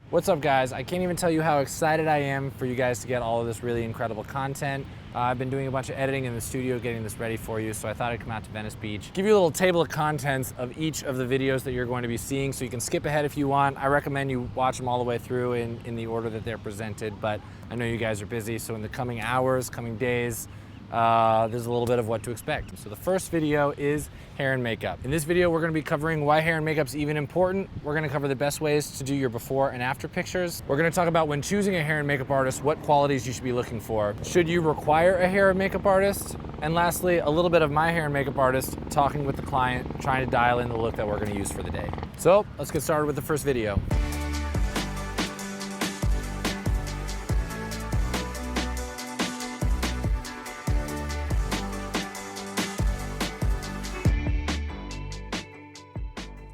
What's up, guys? I can't even tell you how excited I am for you guys to get all of this really incredible content. I've been doing a bunch of editing in the studio, getting this ready for you, so I thought I'd come out to Venice Beach, give you a little table of contents of each of the videos that you're going to be seeing, so you can skip ahead if you want. I recommend you watch them all the way through in the order that they're presented, but I know you guys are busy, so in the coming hours, coming days, there's a little bit of what to expect. So the first video is hair and makeup. In this video, we're gonna be covering why hair and makeup's even important. We're gonna cover the best ways to do your before and after pictures. We're gonna talk about when choosing a hair and makeup artist, what qualities you should be looking for. Should you require a hair and makeup artist? And lastly, a little bit of my hair and makeup artist talking with the client, trying to dial in the look that we're gonna use for the day. So let's get started with the first video.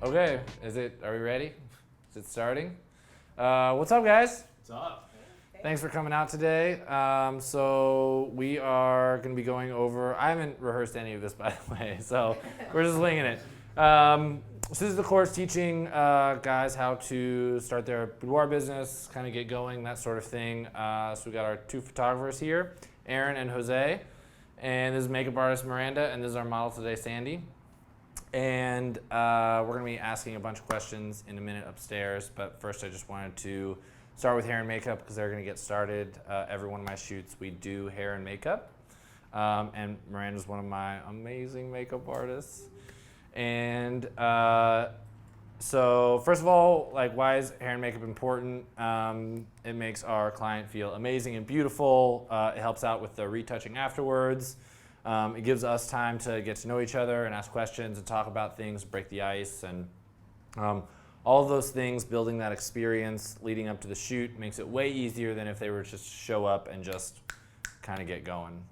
Okay, are we ready? Is it starting? What's up, guys? What's up? Thanks for coming out today. So we are going to be going over, I haven't rehearsed any of this, by the way, so we're just winging it. So this is the course teaching guys how to start their boudoir business, kind of get going, that sort of thing. So we got our two photographers here, Aaron and Jose, and this is makeup artist Miranda, and this is our model today, Sandy. And we're going to be asking a bunch of questions in a minute upstairs, but first I just wanted to start with hair and makeup because they're going to get started. Every one of my shoots, we do hair and makeup. And Miranda's one of my amazing makeup artists. And so first of all, like, why is hair and makeup important? It makes our client feel amazing and beautiful. It helps out with the retouching afterwards. It gives us time to get to know each other and ask questions and talk about things, break the ice, and all of those things, building that experience leading up to the shoot makes it way easier than if they were just show up and just kind of get going.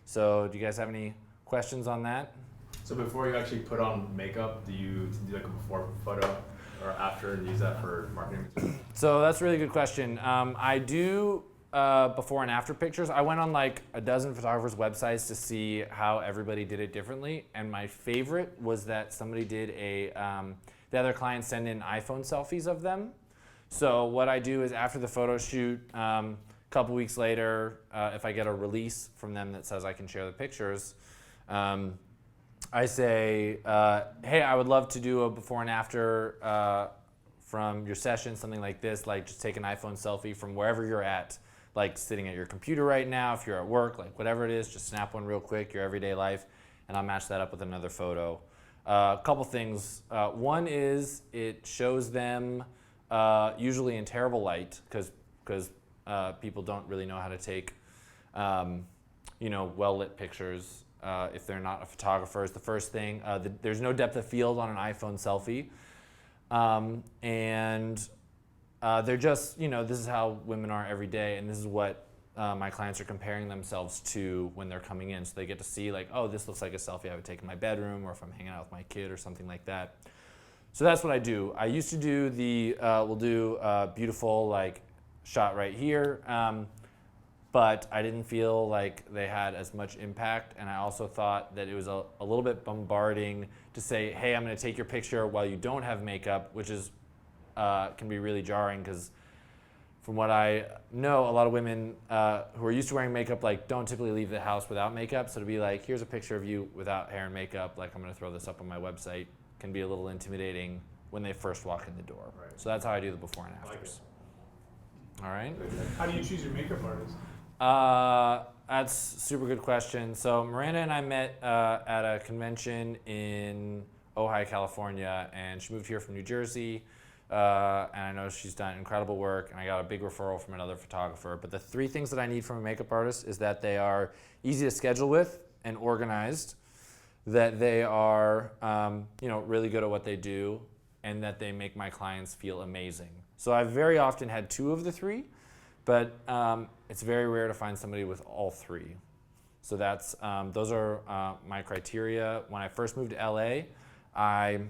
So do you guys have any questions on that? So before you actually put on makeup, do you do like a before photo or after and use that for marketing material? So that's a really good question. I do before and after pictures. I went on like a dozen photographers' websites to see how everybody did it differently, and my favorite was that somebody did the other clients send in iPhone selfies of them. So what I do is after the photo shoot, a couple weeks later, if I get a release from them that says I can share the pictures, I say, hey, I would love to do a before and after from your session, something like this, like just take an iPhone selfie from wherever you're at, like sitting at your computer right now, if you're at work, like whatever it is, just snap one real quick, your everyday life, and I'll match that up with another photo. A couple things. One is it shows them usually in terrible light because people don't really know how to take well-lit pictures if they're not a photographer is the first thing. There's no depth of field on an iPhone selfie. They're just, this is how women are every day, and this is what my clients are comparing themselves to when they're coming in. So they get to see like, oh, this looks like a selfie I would take in my bedroom, or if I'm hanging out with my kid or something like that. So that's what I do. I used to do we'll do beautiful like shot right here, but I didn't feel like they had as much impact, and I also thought that it was a little bit bombarding to say, hey, I'm gonna take your picture while you don't have makeup, which is can be really jarring because from what I know, a lot of women who are used to wearing makeup like don't typically leave the house without makeup. So to be like, here's a picture of you without hair and makeup, like I'm gonna throw this up on my website, can be a little intimidating when they first walk in the door. Right. So that's how I do the before and afters. All right. How do you choose your makeup artist? That's a super good question. So Miranda and I met at a convention in Ojai, California, and she moved here from New Jersey. And I know she's done incredible work, and I got a big referral from another photographer. But the three things that I need from a makeup artist is that they are easy to schedule with and organized, that they are really good at what they do, and that they make my clients feel amazing. So I've very often had two of the three, but it's very rare to find somebody with all three. So that's those are my criteria. When I first moved to LA, I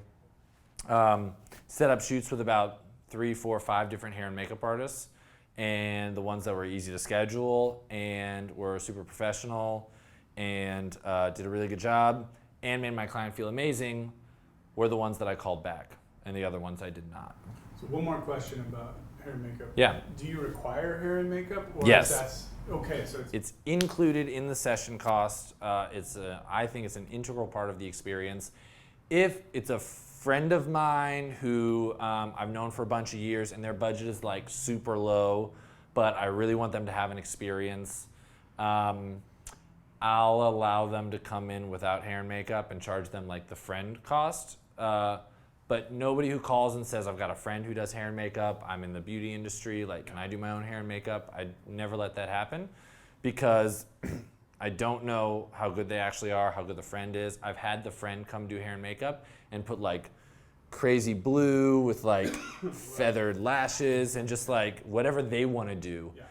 set up shoots with about 3, 4, 5 different hair and makeup artists, and the ones that were easy to schedule and were super professional and did a really good job and made my client feel amazing were the ones that I called back, and the other ones I did not. So one more question about hair and makeup. Yeah. Do you require hair and makeup? Or Yes. That's, okay, so it's It's included in the session cost. I think it's an integral part of the experience. If it's a friend of mine who I've known for a bunch of years and their budget is like super low, but I really want them to have an experience, I'll allow them to come in without hair and makeup and charge them like the friend cost. But nobody who calls and says, I've got a friend who does hair and makeup, I'm in the beauty industry, like, can I do my own hair and makeup? I never let that happen because I don't know how good they actually are, how good the friend is. I've had the friend come do hair and makeup and put like crazy blue with like feathered lashes and just like whatever they want to do. yeah.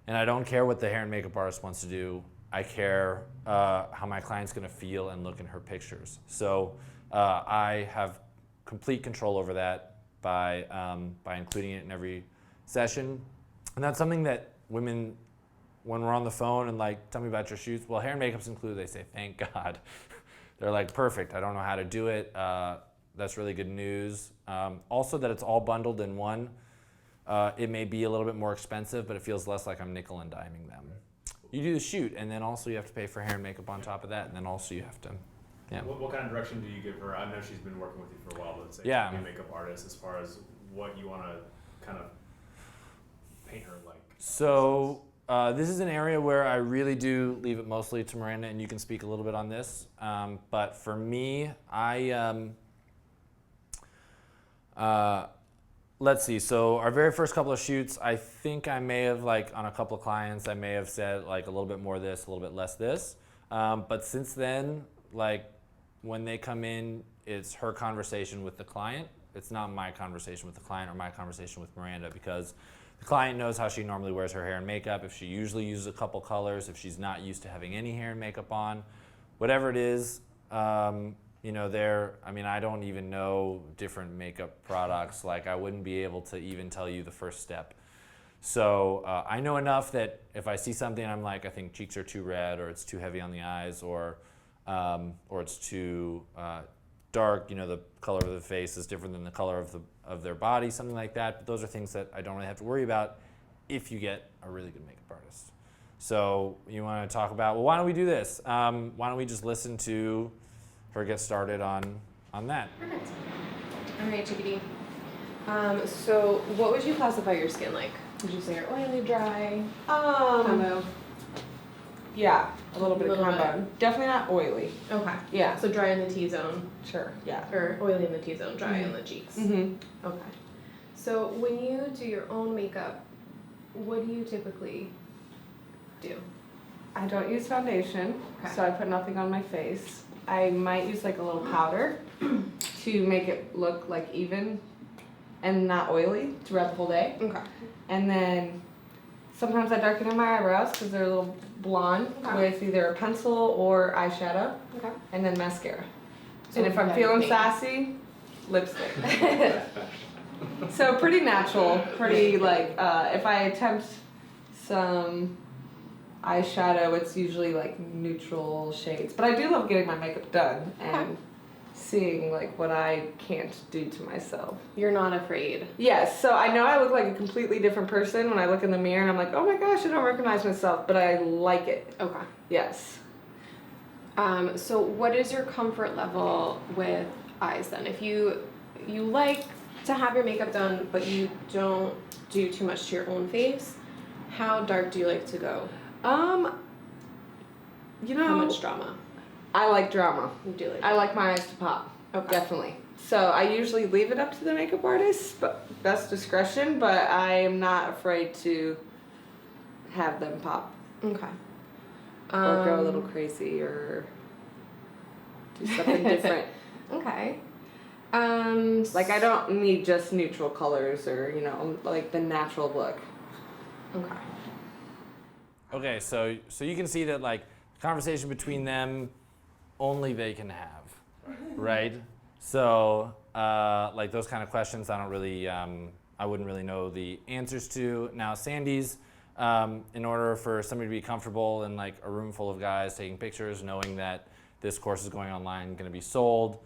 And I don't care what the hair and makeup artist wants to do. I care how my client's gonna feel and look in her pictures. So I have complete control over that by including it in every session. And that's something that women, when we're on the phone and like, tell me about your shoots, well, hair and makeup's included, they say, thank God. They're like, perfect, I don't know how to do it. That's really good news. Also that it's all bundled in one. It may be a little bit more expensive, but it feels less like I'm nickel and diming them. You do the shoot, and then also you have to pay for hair and makeup on top of that, and then also you have to, yeah. What kind of direction do you give her? I know she's been working with you for a while, but say Yeah. she's a makeup artist as far as what you want to kind of paint her like. So this is an area where I really do leave it mostly to Miranda, and you can speak a little bit on this. But for me, let's see. So our very first couple of shoots, I think I may have like on a couple of clients, I may have said like a little bit more this, a little bit less this. But since then, like when they come in, it's her conversation with the client. It's not my conversation with the client or my conversation with Miranda because the client knows how she normally wears her hair and makeup. If she usually uses a couple colors, if she's not used to having any hair and makeup on, whatever it is, you know, I don't even know different makeup products. Like I wouldn't be able to even tell you the first step. So I know enough that if I see something, I'm like, I think cheeks are too red, or it's too heavy on the eyes, or it's too dark. You know, the color of the face is different than the color of their body, something like that. But those are things that I don't really have to worry about if you get a really good makeup artist. So you want to talk about? Well, why don't we do this? Why don't we just listen to her get started on that? Perfect. All right, Chickadee. So what would you classify your skin like? Would you say you're oily, dry, combo? Yeah, a little bit of Little combo. Definitely not oily. Okay. Yeah. So dry in the T-zone, Sure. Yeah. or oily in the T-zone, dry in the cheeks. Mhm. Okay. So when you do your own makeup, what do you typically do? I don't use foundation, Okay. so I put nothing on my face. I might use like a little powder to make it look like even and not oily throughout the whole day. Okay. And then sometimes I darken in my eyebrows because they're a little blonde Okay. with either a pencil or eyeshadow, Okay. and then mascara. So and if I'm yeah, feeling pink. sassy, lipstick. So pretty natural, pretty like, if I attempt some eyeshadow, it's usually like neutral shades. But I do love getting my makeup done and seeing like what I can't do to myself. You're not afraid. Yes, so I know I look like a completely different person when I look in the mirror and I'm like, oh my gosh, I don't recognize myself, but I like it. Okay. Yes. So what is your comfort level with eyes then? If you like to have your makeup done, but you don't do too much to your own face, how dark do you like to go? You know, How much drama? I like drama. You do like. I like my eyes to pop. Okay. Definitely. So I usually leave it up to the makeup artist, but that's discretion, but I am not afraid to have them pop Okay. or go a little crazy or do something different. Okay. Like I don't need just neutral colors or, you know, like the natural look. Okay. Okay, so you can see that like conversation between them, only they can have, right? So like those kind of questions, I don't really, I wouldn't really know the answers to. Now Sandy's, in order for somebody to be comfortable in like a room full of guys taking pictures, knowing that this course is going online, going to be sold,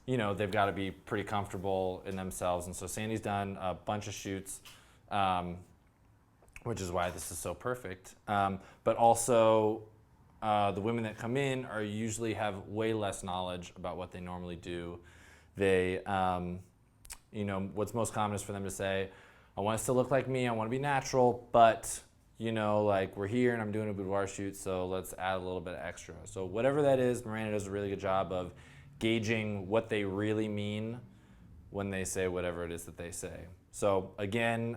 you know, they've got to be pretty comfortable in themselves. And so Sandy's done a bunch of shoots, which is why this is so perfect. But also, the women that come in are usually have way less knowledge about what they normally do. They, you know, what's most common is for them to say, I want us to look like me, I want to be natural, but, you know, like we're here and I'm doing a boudoir shoot, so let's add a little bit of extra. So whatever that is, Miranda does a really good job of gauging what they really mean when they say whatever it is that they say. So again,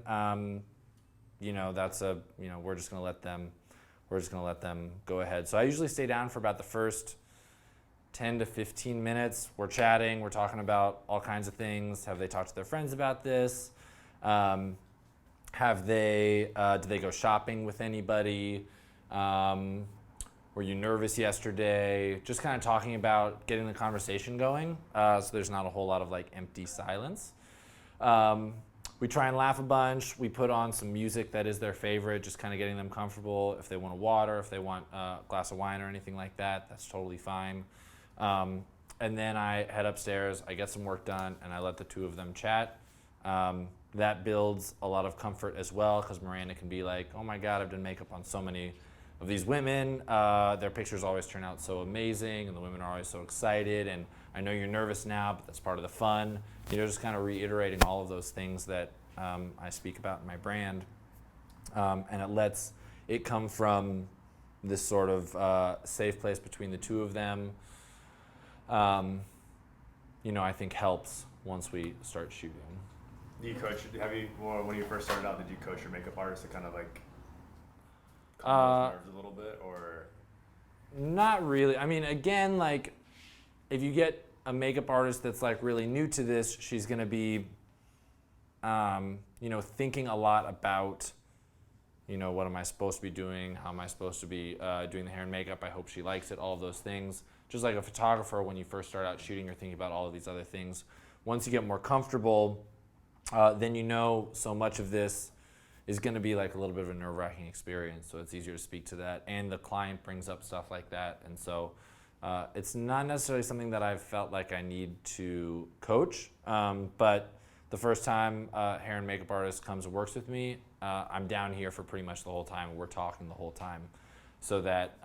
you know, that's a, you know, we're just gonna let them go ahead. So I usually stay down for about the first 10 to 15 minutes. We're chatting, we're talking about all kinds of things. Have they talked to their friends about this? Did they go shopping with anybody? Were you nervous yesterday? Just kind of talking about getting the conversation going, so there's not a whole lot of like empty silence. We try and laugh a bunch. We put on some music that is their favorite, just kind of getting them comfortable. If they want a water, if they want a glass of wine or anything like that, that's totally fine. And then I head upstairs, I get some work done, and I let the two of them chat. That builds a lot of comfort as well, because Miranda can be like, oh my God, I've done makeup on so many of these women. Their pictures always turn out so amazing, and the women are always so excited, and I know you're nervous now, but that's part of the fun. You know, just kind of reiterating all of those things that I speak about in my brand. And it lets it come from this sort of safe place between the two of them. You know, I think helps once we start shooting. Do you coach? Well, when you first started out, did you coach your makeup artist to kind of like calm those nerves a little bit, or? Not really. I mean, again, like if you get a makeup artist that's like really new to this, she's gonna be, you know, thinking a lot about, you know, what am I supposed to be doing? How am I supposed to be doing the hair and makeup? I hope she likes it. All of those things. Just like a photographer, when you first start out shooting, you're thinking about all of these other things. Once you get more comfortable, then you know so much of this is going to be like a little bit of a nerve-wracking experience, so it's easier to speak to that. And the client brings up stuff like that, and so it's not necessarily something that I've felt like I need to coach, but the first time a hair and makeup artist comes and works with me, I'm down here for pretty much the whole time. We're talking the whole time, so that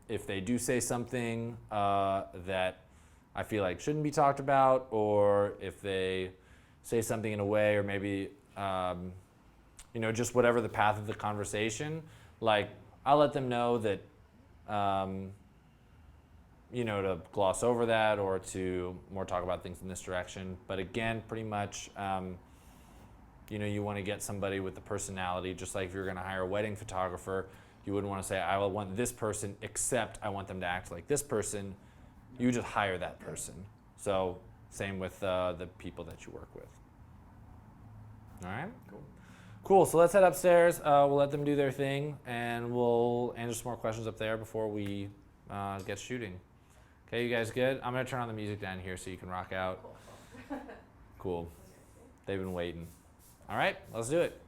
if they do say something that I feel like shouldn't be talked about, or if they say something in a way, or maybe you know, just whatever the path of the conversation, like I'll let them know that you know, to gloss over that or to more talk about things in this direction. But again, pretty much you know, you want to get somebody with the personality. Just like if you're going to hire a wedding photographer, you wouldn't want to say, I will want this person, except I want them to act like this person. You just hire that person. So same with the people that you work with. All right? Cool, so let's head upstairs. We'll let them do their thing, and we'll answer some more questions up there before we get shooting. Okay, you guys good? I'm going to turn on the music down here so you can rock out. Cool. They've been waiting. All right, let's do it.